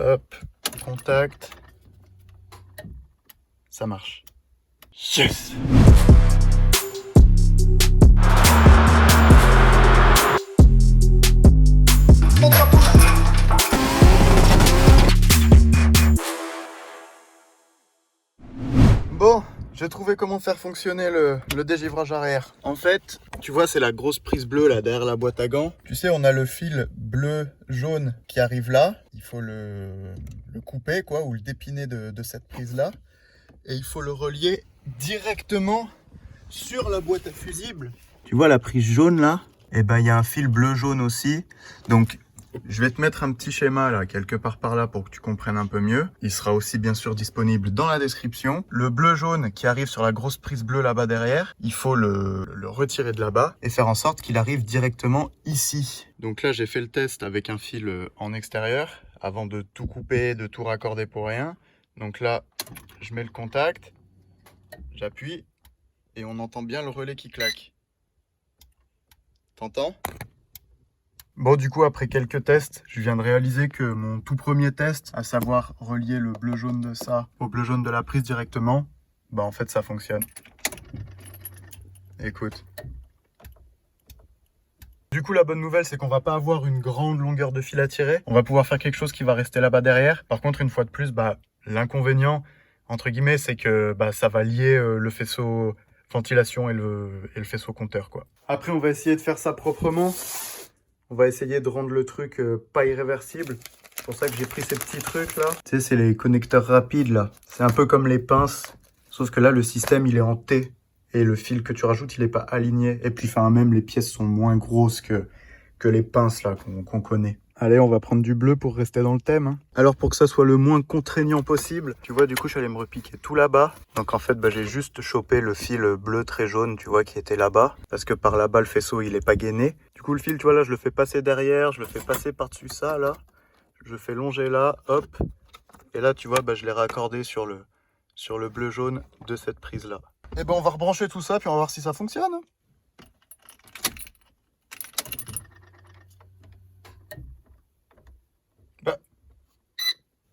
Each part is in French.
Hop, contact. Ça marche. Yes! Bon, j'ai trouvé comment faire fonctionner le dégivrage arrière. En fait, tu vois, c'est la grosse prise bleue là derrière la boîte à gants. Tu sais, on a le fil bleu-jaune qui arrive là. Il faut le couper, quoi, ou le dépiner de cette prise-là. Et il faut le relier directement sur la boîte à fusibles. Tu vois la prise jaune là? Et ben, il y a un fil bleu-jaune aussi. Donc, je vais te mettre un petit schéma là, quelque part par là pour que tu comprennes un peu mieux. Il sera aussi bien sûr disponible dans la description. Le bleu-jaune qui arrive sur la grosse prise bleue là-bas derrière, il faut le retirer de là-bas et faire en sorte qu'il arrive directement ici. Donc là, j'ai fait le test avec un fil en extérieur avant de tout couper, de tout raccorder pour rien. Donc là, je mets le contact, j'appuie et on entend bien le relais qui claque. T'entends ? Bon, du coup, après quelques tests, je viens de réaliser que mon tout premier test, à savoir relier le bleu-jaune de ça au bleu-jaune de la prise directement, bah en fait, ça fonctionne. Écoute. Du coup, la bonne nouvelle, c'est qu'on va pas avoir une grande longueur de fil à tirer. On va pouvoir faire quelque chose qui va rester là-bas derrière. Par contre, une fois de plus, bah, l'inconvénient, entre guillemets, c'est que bah, ça va lier le faisceau ventilation et le faisceau compteur, quoi. Après, on va essayer de faire ça proprement. On va essayer de rendre le truc pas irréversible. C'est pour ça que j'ai pris ces petits trucs là. Tu sais, c'est les connecteurs rapides là. C'est un peu comme les pinces. Sauf que là, le système, il est en T. Et le fil que tu rajoutes, il n'est pas aligné. Et puis, enfin, même les pièces sont moins grosses que les pinces là qu'on connaît. Allez, on va prendre du bleu pour rester dans le thème. Hein. Alors, pour que ça soit le moins contraignant possible, tu vois, du coup, je suis allé me repiquer tout là-bas. Donc, en fait, bah, j'ai juste chopé le fil bleu très jaune, tu vois, qui était là-bas. Parce que par là-bas, le faisceau, il est pas gainé. Du coup, le fil, tu vois, là, je le fais passer derrière, je le fais passer par-dessus ça, là. Je le fais longer là, hop. Et là, tu vois, bah, je l'ai raccordé sur le bleu-jaune de cette prise-là. Et ben, on va rebrancher tout ça, puis on va voir si ça fonctionne.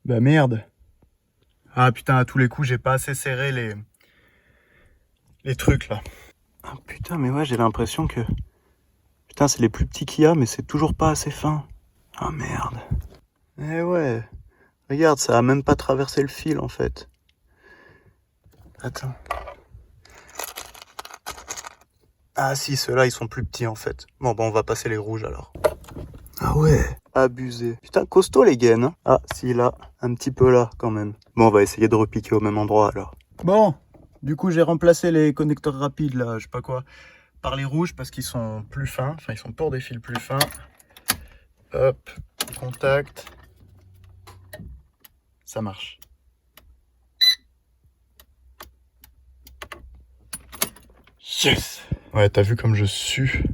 Bah merde. Ah putain, à tous les coups, j'ai pas assez serré les trucs là. Ah putain, mais ouais, j'ai l'impression que... Putain, c'est les plus petits qu'il y a, mais c'est toujours pas assez fin. Ah merde. Eh ouais. Regarde, ça a même pas traversé le fil en fait. Attends. Ah si, ceux-là, ils sont plus petits en fait. Bon, bah on va passer les rouges alors. Ah ouais. Abusé. Putain, costaud les gaines. Hein. Ah si, là, un petit peu là quand même. Bon, on va essayer de repiquer au même endroit alors. Bon, du coup, j'ai remplacé les connecteurs rapides là, je sais pas quoi, par les rouges parce qu'ils sont plus fins. Enfin, ils sont pour des fils plus fins. Hop, contact. Ça marche. Yes! Ouais, t'as vu comme je sue?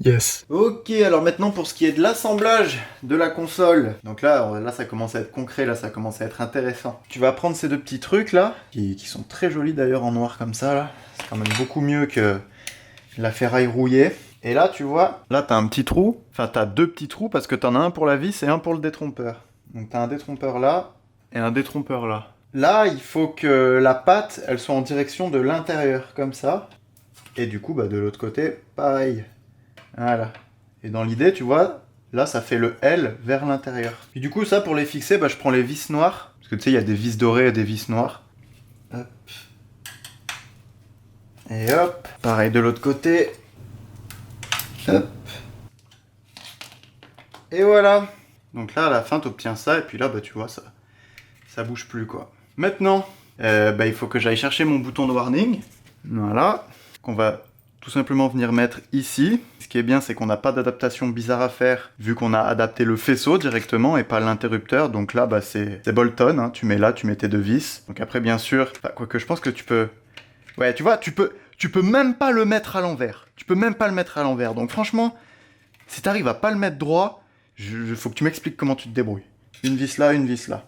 Yes. Ok, alors maintenant pour ce qui est de l'assemblage de la console. Donc là ça commence à être concret, là ça commence à être intéressant. Tu vas prendre ces deux petits trucs là, qui sont très jolis d'ailleurs en noir comme ça là. C'est quand même beaucoup mieux que la ferraille rouillée. Et là tu vois, là t'as un petit trou, enfin t'as deux petits trous parce que t'en as un pour la vis et un pour le détrompeur. Donc t'as un détrompeur là et un détrompeur là. Là il faut que la patte elle soit en direction de l'intérieur comme ça. Et du coup bah de l'autre côté pareil. Voilà. Et dans l'idée, tu vois, là, ça fait le L vers l'intérieur. Et du coup, ça, pour les fixer, bah, je prends les vis noires. Parce que tu sais, il y a des vis dorées et des vis noires. Hop. Et hop. Pareil de l'autre côté. Hop. Et voilà. Donc là, à la fin, tu obtiens ça. Et puis là, bah, tu vois, ça bouge plus, quoi. Maintenant, bah, il faut que j'aille chercher mon bouton de warning. Voilà. Qu'on va tout simplement venir mettre ici. Ce qui est bien, c'est qu'on n'a pas d'adaptation bizarre à faire, vu qu'on a adapté le faisceau directement et pas l'interrupteur. Donc là, bah, c'est Bolton, hein. Tu mets là, tu mets tes deux vis. Donc après, bien sûr, quoique je pense que tu peux... Ouais, tu vois, tu peux même pas le mettre à l'envers. Tu peux même pas le mettre à l'envers. Donc franchement, si t'arrives à pas le mettre droit, faut que tu m'expliques comment tu te débrouilles. Une vis là, une vis là.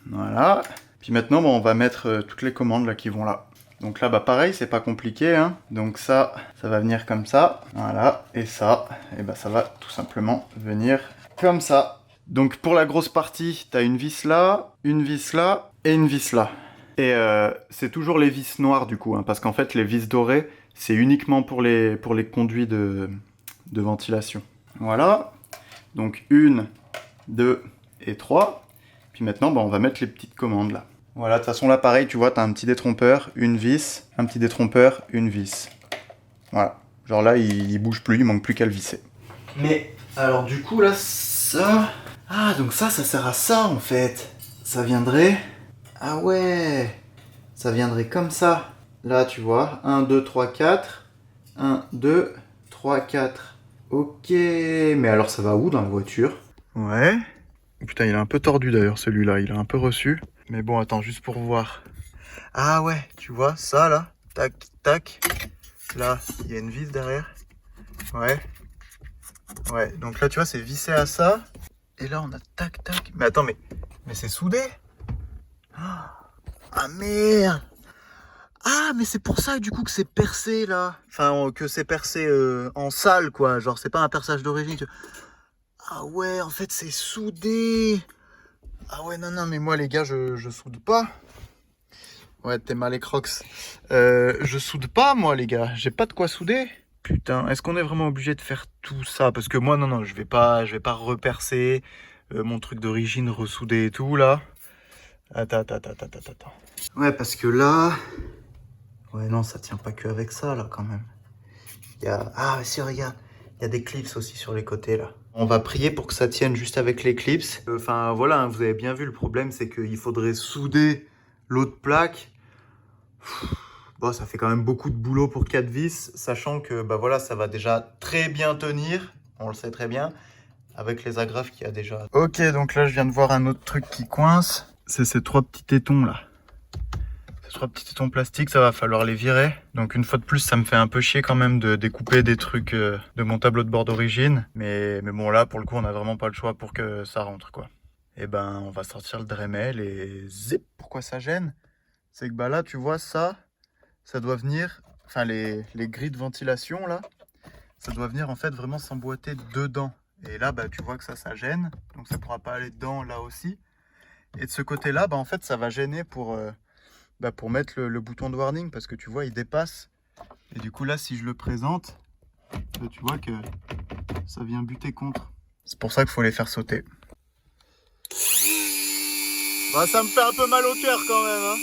Voilà. Puis maintenant, bon, on va mettre toutes les commandes là qui vont là. Donc là, bah pareil, c'est pas compliqué, hein. Donc ça va venir comme ça, voilà. Et bah ça va tout simplement venir comme ça. Donc pour la grosse partie, t'as une vis là et une vis là. Et c'est toujours les vis noires du coup, hein, parce qu'en fait les vis dorées, c'est uniquement pour les conduits de ventilation. Voilà. Donc 1, 2 et 3. Puis maintenant, bah, on va mettre les petites commandes là. Voilà, de toute façon là pareil, tu vois, t'as un petit détrompeur, une vis, un petit détrompeur, une vis. Voilà. Genre là, il bouge plus, il manque plus qu'à le visser. Mais alors du coup là, ça... Ah, donc ça sert à ça en fait. Ça viendrait... Ah ouais, ça viendrait comme ça. Là, tu vois, 1, 2, 3, 4. 1, 2, 3, 4. Ok, mais alors ça va où dans la voiture? Ouais. Putain, il est un peu tordu d'ailleurs celui-là, il a un peu reçu. Mais bon, attends, juste pour voir. Ah ouais, tu vois, ça là, tac, tac. Là, il y a une vis derrière. Ouais. Ouais, donc là, tu vois, c'est vissé à ça. Et là, on a tac, tac. Mais attends, mais c'est soudé. Ah merde. Ah, mais c'est pour ça du coup que c'est percé là. Enfin, que c'est percé en salle quoi. Genre, c'est pas un perçage d'origine. Ah ouais, en fait, c'est soudé. Ah ouais, non, mais moi les gars, je soude pas. Ouais, t'es mal les crocs. Je soude pas moi les gars. J'ai pas de quoi souder. Putain, est-ce qu'on est vraiment obligé de faire tout ça? Parce que moi, non, je vais pas repercer mon truc d'origine, ressouder et tout là. Attends. Ouais, parce que là... Ouais, non, ça tient pas que avec ça, là, quand même. Ah, si, regarde, il y a des clips aussi sur les côtés, là. On va prier pour que ça tienne juste avec les clips. Enfin, voilà, hein, vous avez bien vu, le problème, c'est qu'il faudrait souder l'autre plaque. Bon, ça fait quand même beaucoup de boulot pour 4 vis, sachant que, bah voilà, ça va déjà très bien tenir, on le sait très bien, avec les agrafes qu'il y a déjà. Ok, donc là, je viens de voir un autre truc qui coince. C'est ces 3 petits tétons, là. 3 petits tétons plastiques, ça va falloir les virer. Donc une fois de plus, ça me fait un peu chier quand même de découper des trucs de mon tableau de bord d'origine. Mais bon là, pour le coup, on n'a vraiment pas le choix pour que ça rentre quoi. Et ben, on va sortir le Dremel et zip. Pourquoi ça gêne? C'est que bah là, tu vois, ça doit venir, enfin les grilles de ventilation là, ça doit venir en fait vraiment s'emboîter dedans. Et là, bah tu vois que ça gêne, donc ça pourra pas aller dedans là aussi. Et de ce côté-là, bah en fait, ça va gêner pour mettre le bouton de warning parce que tu vois il dépasse et du coup là si je le présente tu vois que ça vient buter contre. C'est pour ça qu'il faut les faire sauter. Bah, ça me fait un peu mal au cœur quand même hein.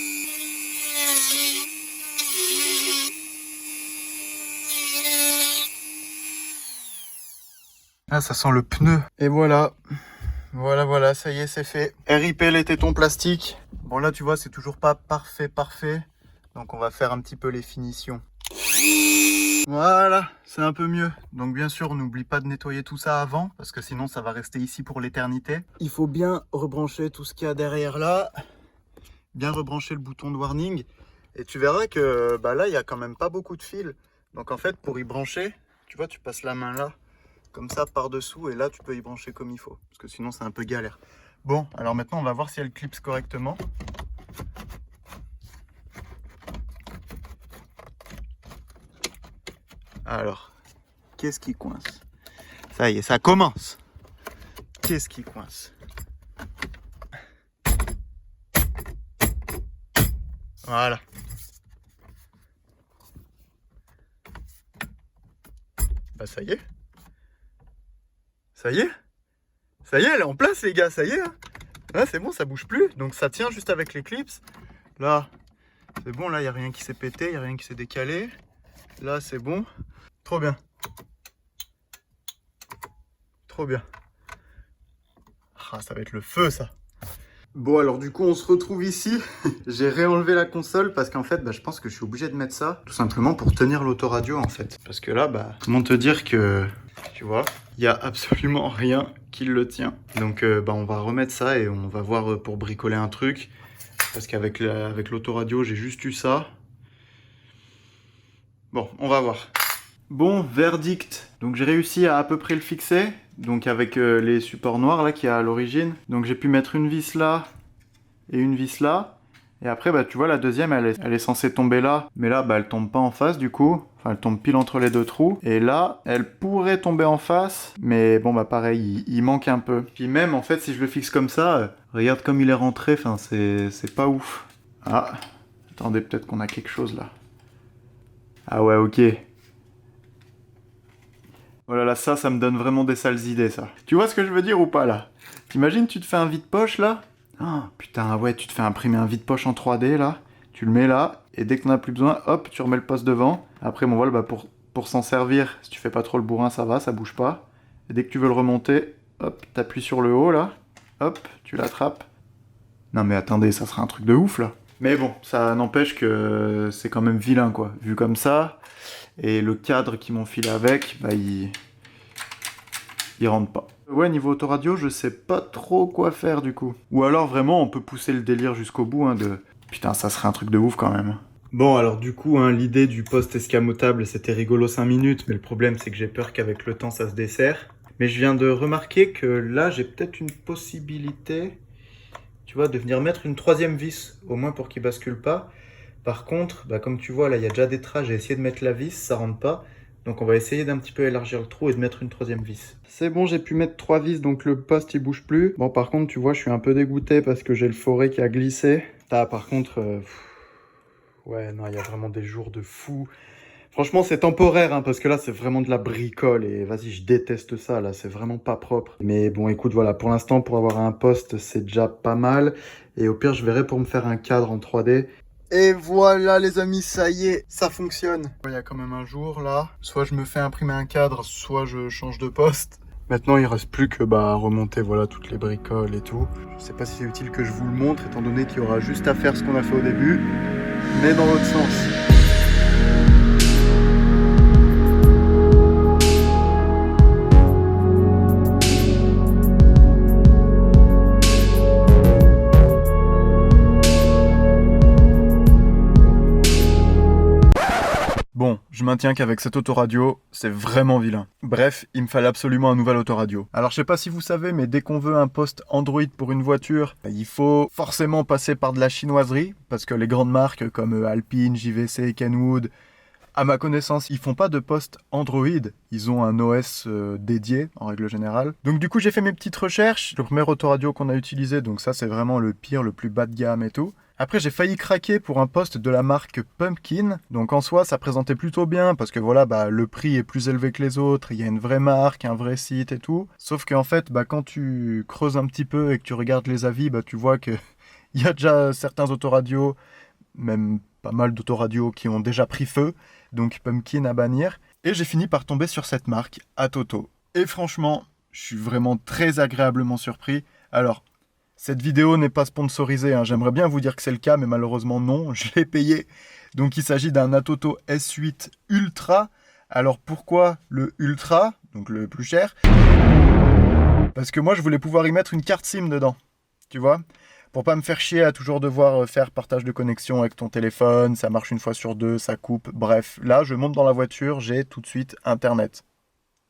Ah, ça sent le pneu. Et voilà, ça y est, c'est fait. RIP les tétons plastiques. Bon là tu vois c'est toujours pas parfait. Donc on va faire un petit peu les finitions. Voilà, c'est un peu mieux. Donc bien sûr, on n'oublie pas de nettoyer tout ça avant, parce que sinon ça va rester ici pour l'éternité. Il faut bien rebrancher tout ce qu'il y a derrière là. Bien rebrancher le bouton de warning. Et tu verras que bah là, il n'y a quand même pas beaucoup de fils. Donc en fait, pour y brancher, tu vois, tu passes la main là, comme ça par-dessous, et là, tu peux y brancher comme il faut. Parce que sinon, c'est un peu galère. Bon, alors maintenant, on va voir si elle clipse correctement. Alors, qu'est-ce qui coince? Ça y est, ça commence. Qu'est-ce qui coince? Voilà. Bah ça y est. Ça y est. Ça y est, elle est en place les gars, ça y est. Là c'est bon, ça bouge plus. Donc ça tient juste avec les clips. Là, c'est bon, là il n'y a rien qui s'est pété, il n'y a rien qui s'est décalé. Là c'est bon. Trop bien. Trop bien. Ah, ça va être le feu ça. Bon alors du coup on se retrouve ici. J'ai réenlevé la console parce qu'en fait je pense que je suis obligé de mettre ça tout simplement pour tenir l'autoradio en fait. Parce que là comment te dire que tu vois, il n'y a absolument rien qui le tient. Donc on va remettre ça et on va voir pour bricoler un truc. Parce qu'avec l'autoradio j'ai juste eu ça. Bon, on va voir. Bon, verdict. Donc j'ai réussi à peu près le fixer. Donc avec les supports noirs là qu'il y a à l'origine. Donc j'ai pu mettre une vis là et une vis là. Et après, bah, tu vois, la deuxième, elle est censée tomber là. Mais là, bah, elle tombe pas en face, du coup. Enfin, elle tombe pile entre les deux trous. Et là, elle pourrait tomber en face. Mais bon, bah, pareil, il manque un peu. Puis même, en fait, si je le fixe comme ça, regarde comme il est rentré. Enfin, c'est pas ouf. Ah, attendez, peut-être qu'on a quelque chose, là. Ah ouais, ok. Oh là là, ça me donne vraiment des sales idées, ça. Tu vois ce que je veux dire ou pas, là? T'imagines, tu te fais un vide-poche, là? Oh, putain, ouais, tu te fais imprimer un vide-poche en 3D, là. Tu le mets là, et dès que t'en as plus besoin, hop, tu remets le poste devant. Après, bon, voilà, bah, pour s'en servir, si tu fais pas trop le bourrin, ça va, ça bouge pas. Et dès que tu veux le remonter, hop, t'appuies sur le haut, là. Hop, tu l'attrapes. Non mais attendez, ça sera un truc de ouf, là. Mais bon, ça n'empêche que c'est quand même vilain, quoi. Vu comme ça, et le cadre qu'ils m'ont filé avec, bah, il rentre pas. Ouais, niveau autoradio, je sais pas trop quoi faire, du coup. Ou alors, vraiment, on peut pousser le délire jusqu'au bout, hein, de... Putain, ça serait un truc de ouf, quand même. Bon, alors du coup, hein, l'idée du poste escamotable, c'était rigolo 5 minutes, mais le problème, c'est que j'ai peur qu'avec le temps, ça se dessert. Mais je viens de remarquer que là, j'ai peut-être une possibilité, tu vois, de venir mettre une troisième vis, au moins pour qu'il bascule pas. Par contre, bah, comme tu vois, là, il y a déjà des traces, j'ai essayé de mettre la vis, ça rentre pas. Donc on va essayer d'un petit peu élargir le trou et de mettre une troisième vis. C'est bon, j'ai pu mettre 3 vis, donc le poste, il bouge plus. Bon, par contre, tu vois, je suis un peu dégoûté parce que j'ai le forêt qui a glissé. Ah, par contre... ouais, non, il y a vraiment des jours de fou. Franchement, c'est temporaire, hein, parce que là, c'est vraiment de la bricole. Et vas-y, je déteste ça, là, c'est vraiment pas propre. Mais bon, écoute, voilà, pour l'instant, pour avoir un poste, c'est déjà pas mal. Et au pire, je verrai pour me faire un cadre en 3D. Et voilà, les amis, ça y est, ça fonctionne. Il y a quand même un jour, là. Soit je me fais imprimer un cadre, soit je change de poste. Maintenant, il reste plus que bah, remonter voilà, toutes les bricoles et tout. Je sais pas si c'est utile que je vous le montre, étant donné qu'il y aura juste à faire ce qu'on a fait au début, mais dans l'autre sens. Bon, je maintiens qu'avec cette autoradio, c'est vraiment vilain. Bref, il me fallait absolument un nouvel autoradio. Alors je sais pas si vous savez, mais dès qu'on veut un poste Android pour une voiture, il faut forcément passer par de la chinoiserie, parce que les grandes marques comme Alpine, JVC, Kenwood, à ma connaissance, ils font pas de poste Android, ils ont un OS dédié en règle générale. Donc du coup j'ai fait mes petites recherches, le premier autoradio qu'on a utilisé, donc ça c'est vraiment le pire, le plus bas de gamme et tout. Après, j'ai failli craquer pour un poste de la marque Pumpkin. Donc en soi, ça présentait plutôt bien parce que voilà, bah, le prix est plus élevé que les autres. Il y a une vraie marque, un vrai site et tout. Sauf qu'en fait, bah, quand tu creuses un petit peu et que tu regardes les avis, bah, tu vois qu'il y a déjà certains autoradios, même pas mal d'autoradios qui ont déjà pris feu. Donc Pumpkin à bannir. Et j'ai fini par tomber sur cette marque, Atoto. Et franchement, je suis vraiment très agréablement surpris. Alors, cette vidéo n'est pas sponsorisée, hein. J'aimerais bien vous dire que c'est le cas, mais malheureusement non, je l'ai payé. Donc il s'agit d'un Atoto S8 Ultra. Alors pourquoi le Ultra, donc le plus cher? Parce que moi je voulais pouvoir y mettre une carte SIM dedans, tu vois? Pour pas me faire chier à toujours devoir faire partage de connexion avec ton téléphone, ça marche une fois sur deux, ça coupe, bref. Là, je monte dans la voiture, j'ai tout de suite Internet.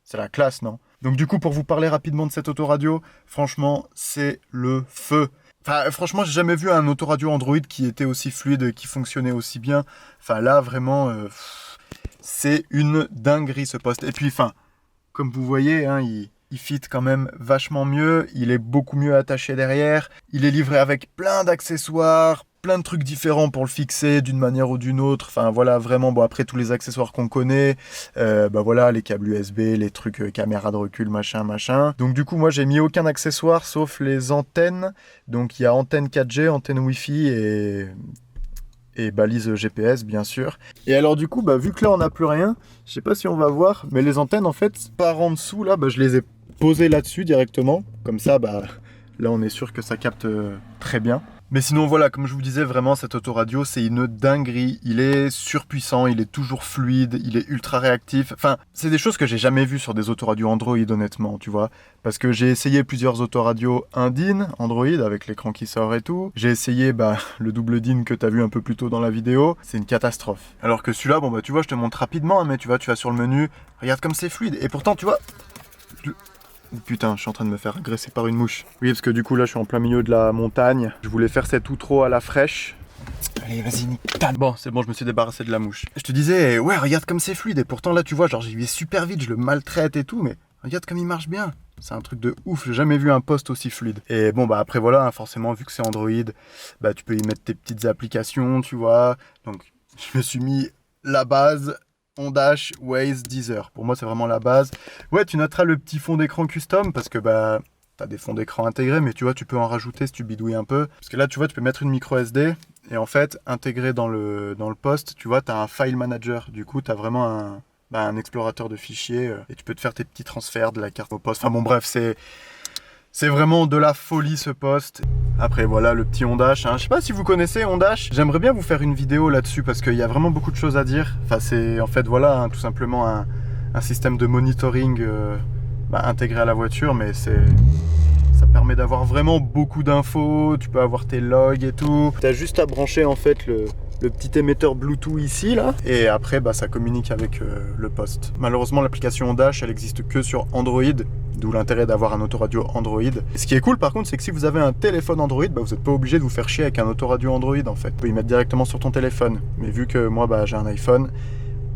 C'est la classe, non? Donc du coup, pour vous parler rapidement de cette autoradio, franchement, c'est le feu. Enfin, franchement, j'ai jamais vu un autoradio Android qui était aussi fluide, qui fonctionnait aussi bien. Enfin, là, vraiment, c'est une dinguerie, ce poste. Et puis, enfin, comme vous voyez, hein, il fit quand même vachement mieux. Il est beaucoup mieux attaché derrière. Il est livré avec plein d'accessoires, plein de trucs différents pour le fixer d'une manière ou d'une autre. Enfin voilà, vraiment, bon après tous les accessoires qu'on connaît, bah voilà, les câbles USB, les trucs caméra de recul, machin. Donc du coup, moi j'ai mis aucun accessoire sauf les antennes. Donc il y a antenne 4G, antenne Wi-Fi et balise GPS bien sûr. Et alors du coup, bah vu que là on n'a plus rien, je sais pas si on va voir, mais les antennes en fait, par en dessous là, bah je les ai posées là-dessus directement. Comme ça, bah là on est sûr que ça capte très bien. Mais sinon voilà, comme je vous disais, vraiment cet autoradio c'est une dinguerie, il est surpuissant, il est toujours fluide, il est ultra réactif. Enfin, c'est des choses que j'ai jamais vues sur des autoradios Android honnêtement, tu vois. Parce que j'ai essayé plusieurs autoradios indines, Android, avec l'écran qui sort et tout. J'ai essayé bah, le double DIN que t'as vu un peu plus tôt dans la vidéo, c'est une catastrophe. Alors que celui-là, bon bah tu vois, je te montre rapidement, hein, mais tu vois, tu vas sur le menu, regarde comme c'est fluide. Et pourtant, tu vois... Putain, je suis en train de me faire agresser par une mouche. Oui, parce que du coup, là, je suis en plein milieu de la montagne. Je voulais faire cet outro à la fraîche. Allez, vas-y, nique. Bon, c'est bon, je me suis débarrassé de la mouche. Je te disais, ouais, regarde comme c'est fluide. Et pourtant, là, tu vois, genre, j'y vais super vite, je le maltraite et tout, mais regarde comme il marche bien. C'est un truc de ouf, j'ai jamais vu un post aussi fluide. Et bon, bah après, voilà, hein, forcément, vu que c'est Android, bah tu peux y mettre tes petites applications, tu vois. Donc, je me suis mis la base, Ondash, Waze, Deezer. Pour moi, c'est vraiment la base. Ouais, tu noteras le petit fond d'écran custom parce que, bah, t'as des fonds d'écran intégrés, mais tu vois, tu peux en rajouter si tu bidouilles un peu. Parce que là, tu vois, tu peux mettre une micro SD et en fait, intégré dans le poste, tu vois, t'as un file manager. Du coup, t'as vraiment un explorateur de fichiers et tu peux te faire tes petits transferts de la carte au poste. Enfin bon, bref, c'est vraiment de la folie ce poste. Après voilà le petit Ondash, hein. Je sais pas si vous connaissez Ondash. J'aimerais bien vous faire une vidéo là-dessus parce qu'il y a vraiment beaucoup de choses à dire. Enfin c'est en fait voilà hein, tout simplement un système de monitoring intégré à la voiture, mais ça permet d'avoir vraiment beaucoup d'infos. Tu peux avoir tes logs et tout. T'as juste à brancher en fait le petit émetteur Bluetooth ici là, et après bah, ça communique avec le poste. Malheureusement l'application Ondash elle existe que sur Android, d'où l'intérêt d'avoir un autoradio Android. Et ce qui est cool par contre c'est que si vous avez un téléphone Android, bah, vous n'êtes pas obligé de vous faire chier avec un autoradio Android en fait. Tu peux y mettre directement sur ton téléphone, mais vu que moi bah, j'ai un iPhone,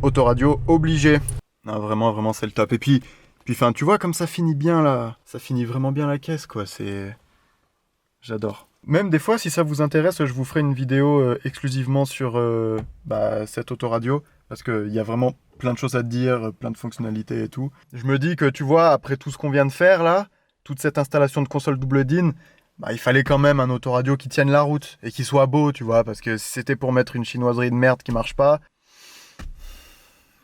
autoradio obligé. Non, vraiment c'est le top. Et puis enfin tu vois comme ça finit bien là, ça finit vraiment bien la caisse quoi, j'adore. Même des fois, si ça vous intéresse, je vous ferai une vidéo exclusivement sur cette autoradio, parce qu'il y a vraiment plein de choses à te dire, plein de fonctionnalités et tout. Je me dis que, tu vois, après tout ce qu'on vient de faire là, toute cette installation de console double DIN, bah, il fallait quand même un autoradio qui tienne la route et qui soit beau, tu vois, parce que si c'était pour mettre une chinoiserie de merde qui marche pas...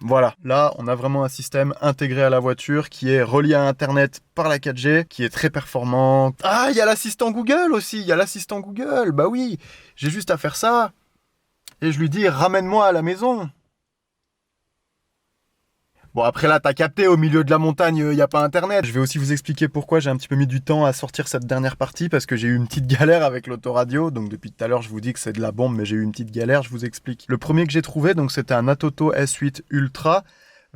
Voilà, là on a vraiment un système intégré à la voiture qui est relié à internet par la 4G, qui est très performant. Ah, il y a l'assistant Google aussi, il y a l'assistant Google, bah oui, j'ai juste à faire ça et je lui dis ramène-moi à la maison. Bon après là t'as capté, au milieu de la montagne il n'y a pas internet. Je vais aussi vous expliquer pourquoi j'ai un petit peu mis du temps à sortir cette dernière partie, parce que j'ai eu une petite galère avec l'autoradio. Donc depuis tout à l'heure je vous dis que c'est de la bombe, mais j'ai eu une petite galère, je vous explique. Le premier que j'ai trouvé, donc c'était un Atoto S8 Ultra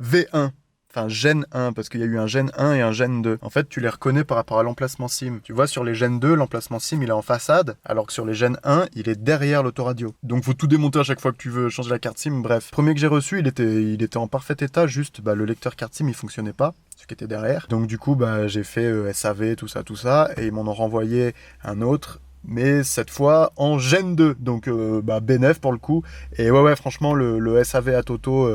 V1. Enfin, Gen 1, parce qu'il y a eu un Gen 1 et un Gen 2. En fait, tu les reconnais par rapport à l'emplacement SIM. Tu vois, sur les Gen 2, l'emplacement SIM, il est en façade, alors que sur les Gen 1, il est derrière l'autoradio. Donc, faut tout démonter à chaque fois que tu veux changer la carte SIM. Bref, le premier que j'ai reçu, il était en parfait état, juste le lecteur carte SIM, il fonctionnait pas, ce qui était derrière. Donc, du coup, j'ai fait SAV, tout ça, et ils m'en ont renvoyé un autre, mais cette fois en Gen 2, donc bénef pour le coup. Et ouais, franchement, le SAV à Toto...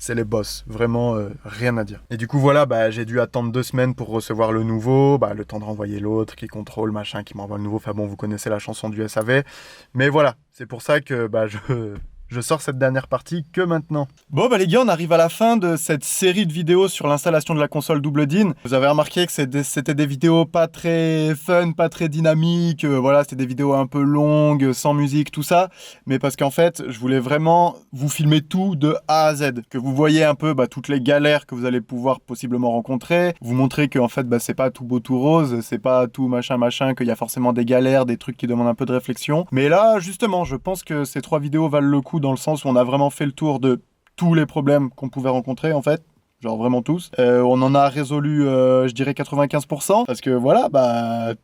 c'est les boss, vraiment rien à dire. Et du coup voilà, j'ai dû attendre 2 semaines pour recevoir le nouveau, le temps de renvoyer l'autre, qui contrôle, machin, qui m'envoie le nouveau. Enfin bon, vous connaissez la chanson du SAV. Mais voilà, c'est pour ça que je sors cette dernière partie que maintenant. Bon les gars, on arrive à la fin de cette série de vidéos sur l'installation de la console double DIN. Vous avez remarqué que c'était des vidéos pas très fun, pas très dynamiques, voilà, c'était des vidéos un peu longues, sans musique, tout ça. Mais parce qu'en fait, je voulais vraiment vous filmer tout de A à Z, que vous voyez un peu toutes les galères que vous allez pouvoir possiblement rencontrer, vous montrer que en fait c'est pas tout beau tout rose, c'est pas tout machin, qu'il y a forcément des galères, des trucs qui demandent un peu de réflexion. Mais là, justement, je pense que ces 3 vidéos valent le coup dans le sens où on a vraiment fait le tour de tous les problèmes qu'on pouvait rencontrer en fait. Genre vraiment tous. On en a résolu, je dirais 95%, parce que voilà,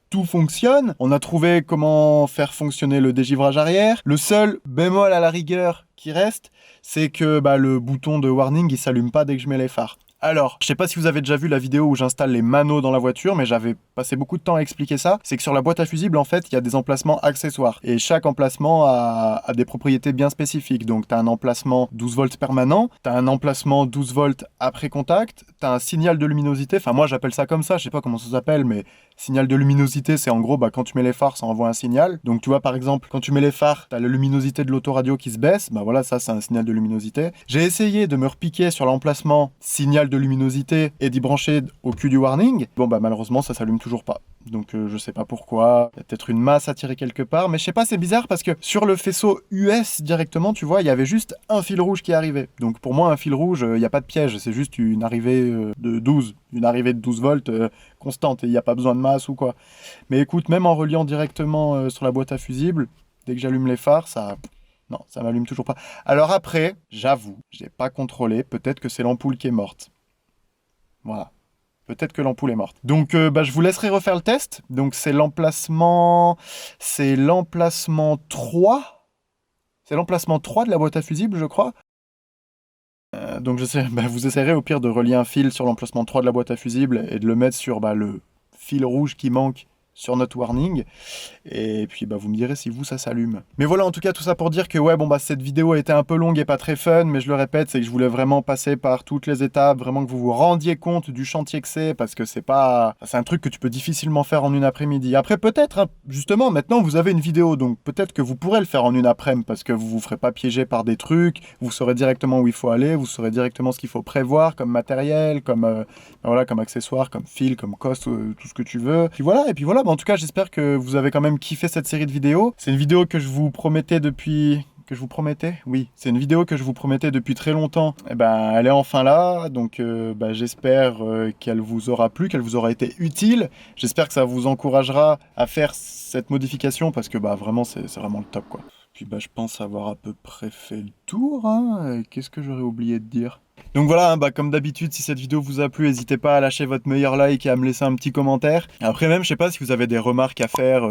tout fonctionne. On a trouvé comment faire fonctionner le dégivrage arrière. Le seul bémol à la rigueur qui reste, c'est que le bouton de warning, il s'allume pas dès que je mets les phares. Alors, je sais pas si vous avez déjà vu la vidéo où j'installe les manos dans la voiture, mais j'avais passé beaucoup de temps à expliquer ça. C'est que sur la boîte à fusibles, en fait, il y a des emplacements accessoires. Et chaque emplacement a des propriétés bien spécifiques. Donc, tu as un emplacement 12 volts permanent, tu as un emplacement 12 volts après contact, tu as un signal de luminosité. Enfin, moi, j'appelle ça comme ça, je sais pas comment ça s'appelle, mais signal de luminosité, c'est en gros, quand tu mets les phares, ça envoie un signal. Donc, tu vois, par exemple, quand tu mets les phares, tu as la luminosité de l'autoradio qui se baisse. Voilà, ça, c'est un signal de luminosité. J'ai essayé de me repiquer sur l'emplacement signal de luminosité et d'y brancher au cul du warning. Bon malheureusement ça s'allume toujours pas. Donc je sais pas pourquoi, il y a peut-être une masse à tirer quelque part, mais je sais pas, c'est bizarre parce que sur le faisceau US directement, tu vois, il y avait juste un fil rouge qui arrivait. Donc pour moi un fil rouge, il n'y a pas de piège, c'est juste une arrivée de 12 volts constante et il n'y a pas besoin de masse ou quoi. Mais écoute, même en reliant directement sur la boîte à fusibles, dès que j'allume les phares, non, ça m'allume toujours pas. Alors après, j'avoue, j'ai pas contrôlé, peut-être que c'est l'ampoule qui est morte. Voilà. Peut-être que l'ampoule est morte. Donc, je vous laisserai refaire le test. Donc, c'est l'emplacement 3. C'est l'emplacement 3 de la boîte à fusibles, je crois. Donc vous essayerez au pire de relier un fil sur l'emplacement 3 de la boîte à fusibles et de le mettre sur le fil rouge qui manque sur notre warning. Et puis vous me direz si vous ça s'allume. Mais voilà, en tout cas tout ça pour dire que ouais cette vidéo a été un peu longue et pas très fun, mais je le répète, c'est que je voulais vraiment passer par toutes les étapes, vraiment que vous vous rendiez compte du chantier que c'est, parce que c'est un truc que tu peux difficilement faire en une après-midi. Après peut-être, hein, justement, maintenant vous avez une vidéo, donc peut-être que vous pourrez le faire en une après-midi, parce que vous vous ferez pas piéger par des trucs, vous saurez directement où il faut aller, vous saurez directement ce qu'il faut prévoir comme matériel, comme comme accessoire, comme fil, comme coste, tout ce que tu veux. Et puis voilà, en tout cas j'espère que vous avez quand même kiffé cette série de vidéos. C'est une vidéo que je vous promettais depuis... Que je vous promettais? Oui, c'est une vidéo que je vous promettais depuis très longtemps. Et elle est enfin là, donc j'espère qu'elle vous aura plu, qu'elle vous aura été utile. J'espère que ça vous encouragera à faire cette modification, parce que vraiment, c'est vraiment le top, quoi. Puis je pense avoir à peu près fait le tour, hein. Qu'est-ce que j'aurais oublié de dire? Donc voilà, comme d'habitude, si cette vidéo vous a plu, n'hésitez pas à lâcher votre meilleur like et à me laisser un petit commentaire. Après même, je sais pas si vous avez des remarques à faire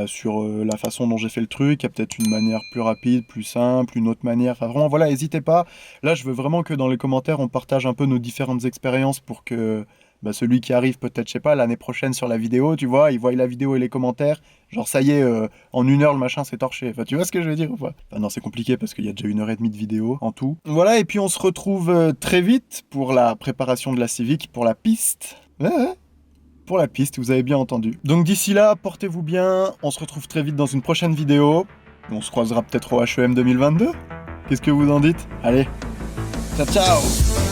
sur la façon dont j'ai fait le truc. Il y a peut-être une manière plus rapide, plus simple, une autre manière. Enfin vraiment, voilà, n'hésitez pas. Là, je veux vraiment que dans les commentaires, on partage un peu nos différentes expériences pour que celui qui arrive peut-être, je sais pas, l'année prochaine sur la vidéo, tu vois, il voit la vidéo et les commentaires, genre ça y est, en 1 heure le machin s'est torché. Enfin, tu vois ce que je veux dire ou pas? Enfin, non, c'est compliqué parce qu'il y a déjà 1h30 de vidéo en tout. Voilà, et puis on se retrouve très vite pour la préparation de la Civic, pour la piste. Ouais, pour la piste, vous avez bien entendu. Donc d'ici là, portez-vous bien, on se retrouve très vite dans une prochaine vidéo. On se croisera peut-être au HEM 2022. Qu'est-ce que vous en dites? Allez, ciao ciao!